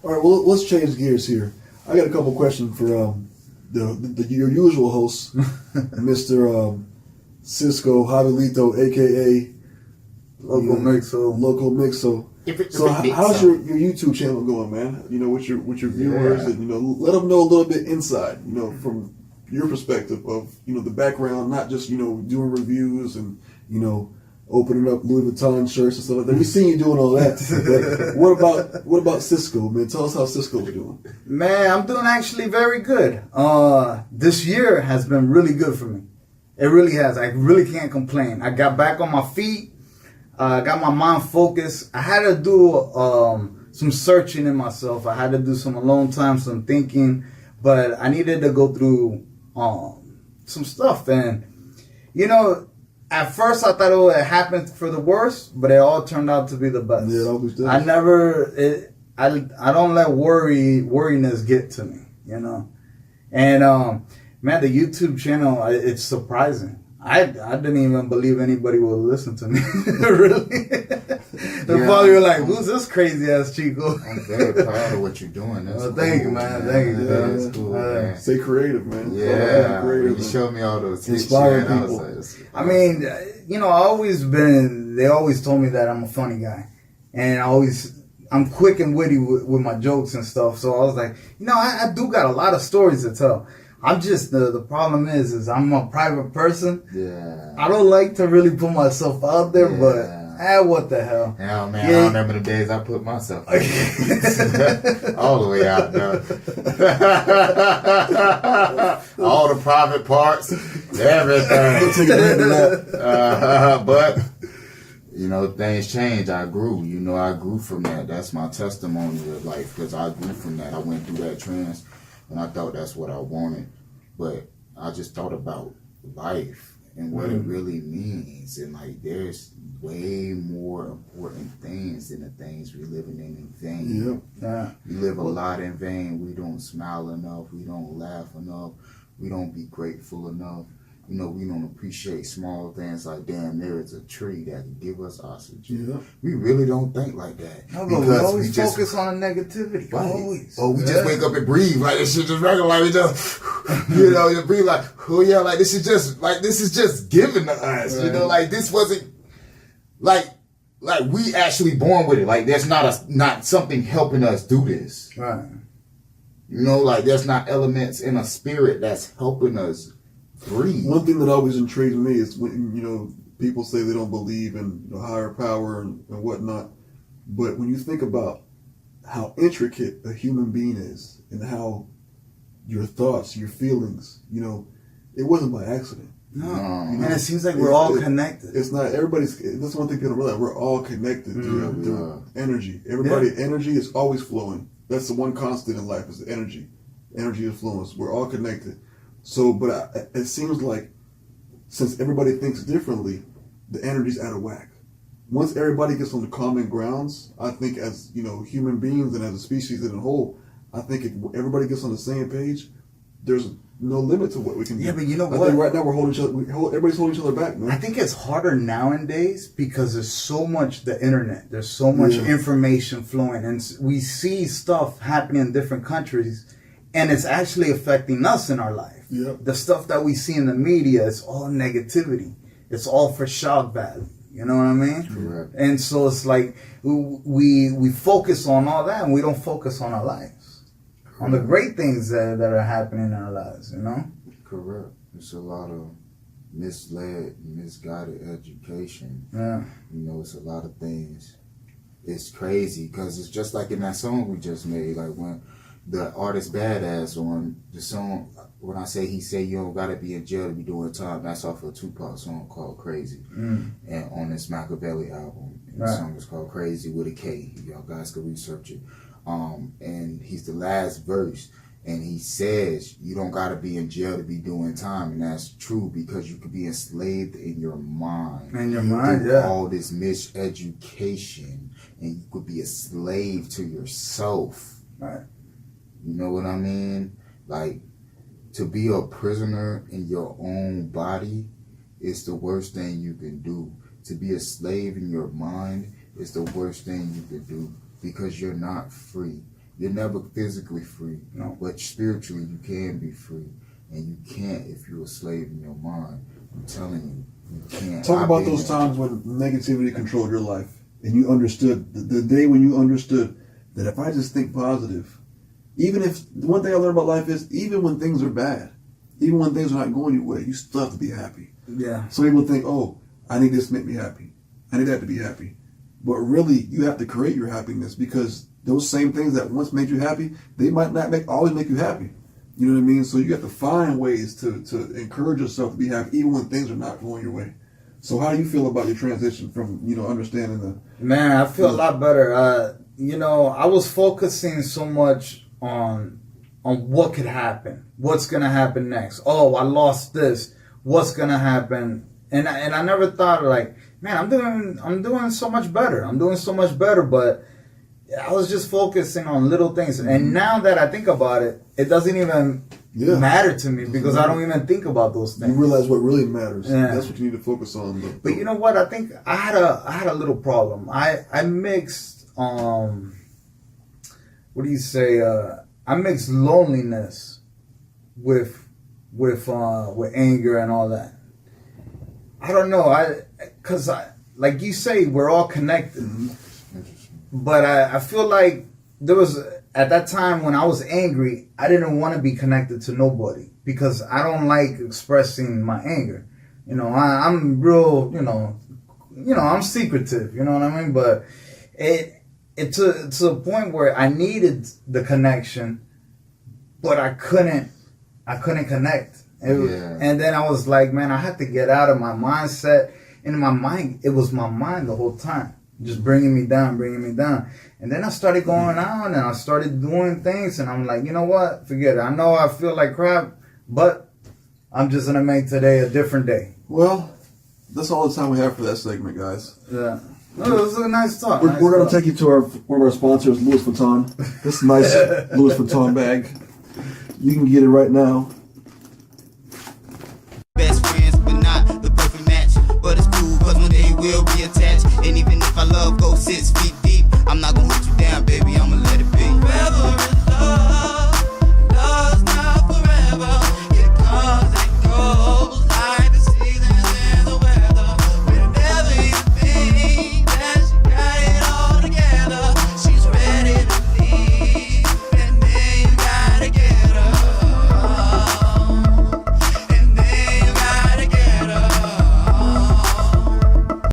All right, well, let's change gears here. I got a couple questions for your usual host, Mr. Cisco Javilito, a.k.a. Local Mixo. So how's your YouTube channel going, man? You know, with your viewers, and let them know a little bit inside, from your perspective of the background, not just doing reviews and opening up Louis Vuitton shirts and stuff like that. We've seen you doing all that. But what about Cisco, man? Tell us how Cisco's doing. Man, I'm doing actually very good. This year has been really good for me. It really has. I really can't complain. I got back on my feet. Got my mind focused. I had to do some searching in myself. I had to do some alone time, some thinking. But I needed to go through some stuff. And, at first I thought it would happen for the worst, but it all turned out to be the best. Yeah, it always does. I don't let worriness get to me, And man, the YouTube channel, it's surprising. I didn't even believe anybody would listen to me. Really. They're probably like, who's this crazy ass Chico? I'm very proud of what you're doing. That's cool, thank you, man. Thank you. That's cool, man. Stay creative, man. Yeah. Creative, you showed me all those inspiring people. I mean, they always told me that I'm a funny guy. And I'm quick and witty with my jokes and stuff. So I was like, I do got a lot of stories to tell. I'm just, the problem is I'm a private person. Yeah. I don't like to really put myself out there, but what the hell? Yeah, man, I remember the days I put myself all the way out there. All the private parts, everything. But, things change. I grew. I grew from that. That's my testimony of life, because I grew from that. I went through that trance. And I thought that's what I wanted. But I just thought about life and what it really means. And there's way more important things than the things we're living in vain. Yep. We live a lot in vain. We don't smile enough. We don't laugh enough. We don't be grateful enough. We don't appreciate small things like, damn, there is a tree that can give us oxygen. Yeah. We really don't think like that. No, but we always focus on the negativity. Right. Always. Oh, we just wake up and breathe. Like, this shit just regular. Like, we just, you breathe like, oh yeah, like, this is just given to us. Right. This wasn't, like we actually born with it. Like, there's not something helping us do this. Right. There's not elements in a spirit that's helping us breathe. One thing that always intrigues me is when people say they don't believe in higher power and whatnot, but when you think about how intricate a human being is and how your thoughts, your feelings, it wasn't by accident. No, and it seems like we're all connected. It's not everybody's. That's one thing people don't realize. We're all connected through energy. Energy is always flowing. That's the one constant in life is the energy. Energy is flowing. So we're all connected. So, but it seems like since everybody thinks differently, the energy's out of whack. Once everybody gets on the common grounds, I think as human beings and as a species as a whole, I think if everybody gets on the same page, there's no limit to what we can do. Yeah, but you know what? I think right now everybody's holding each other back, man. I think it's harder nowadays because there's so much the internet. There's so much information flowing, and we see stuff happening in different countries, and it's actually affecting us in our life. Yep. The stuff that we see in the media is all negativity. It's all for shock value. You know what I mean? Correct. And so it's like we focus on all that, and we don't focus on our lives, on the great things that are happening in our lives. Correct. It's a lot of misled, misguided education. Yeah. It's a lot of things. It's crazy because it's just like in that song we just made, like when the artist Badass on the song, when I say he said you don't gotta be in jail to be doing time, that's off of a Tupac song called Crazy. And on this Machiavelli album. And the song is called Crazy with a K. Y'all guys can research it. And he's the last verse. And he says you don't gotta be in jail to be doing time, and that's true because you could be enslaved in your mind. In your mind, yeah. All this miseducation, and you could be a slave to yourself. Right. You know what I mean? Like, to be a prisoner in your own body is the worst thing you can do. To be a slave in your mind is the worst thing you can do because you're not free. You're never physically free, No. but spiritually you can be free, and you can't if you're a slave in your mind. I'm telling you, you can't. Talk I've about been those there. times when negativity controlled your life, and you understood the day when you understood that if I just think positive, even if one thing I learned about life is even when things are bad, even when things are not going your way, you still have to be happy. Yeah. Some people think, oh, I need this to make me happy. I need that to be happy. But really, you have to create your happiness, because those same things that once made you happy, they might not always make you happy. You know what I mean? So you have to find ways to encourage yourself to be happy even when things are not going your way. So how do you feel about your transition from, understanding the... Man, I feel a lot better. I was focusing so much on what could happen. What's going to happen next? Oh, I lost this. What's going to happen? And I never thought like, man, I'm doing so much better. I'm doing so much better, but I was just focusing on little things. And now that I think about it, it doesn't even matter to me, because I don't even think about those things. You realize what really matters. Yeah. That's what you need to focus on. But you know what? I think I had a little problem. I mixed what do you say? I mixed loneliness with anger and all that. I don't know. Because like you say, we're all connected. But I feel like there was, at that time when I was angry, I didn't want to be connected to nobody, because I don't like expressing my anger. I'm real, I'm secretive, you know what I mean? But it to a point where I needed the connection, but I couldn't connect. And then I was like, man, I had to get out of my mindset. And in my mind, it was my mind the whole time, just bringing me down. And then I started going on, and I started doing things, and I'm like, you know what? Forget it. I know I feel like crap, but I'm just going to make today a different day. Well, that's all the time we have for that segment, guys. Yeah. No, it was a nice talk. We're going to take you to one of our sponsors, Louis Vuitton. This nice Louis Vuitton bag. You can get it right now. Best friends, but not the perfect match. But it's cool, cause one day we'll be attached. And even if our love goes 6 feet deep, I'm not gonna hold you down, baby, I'ma let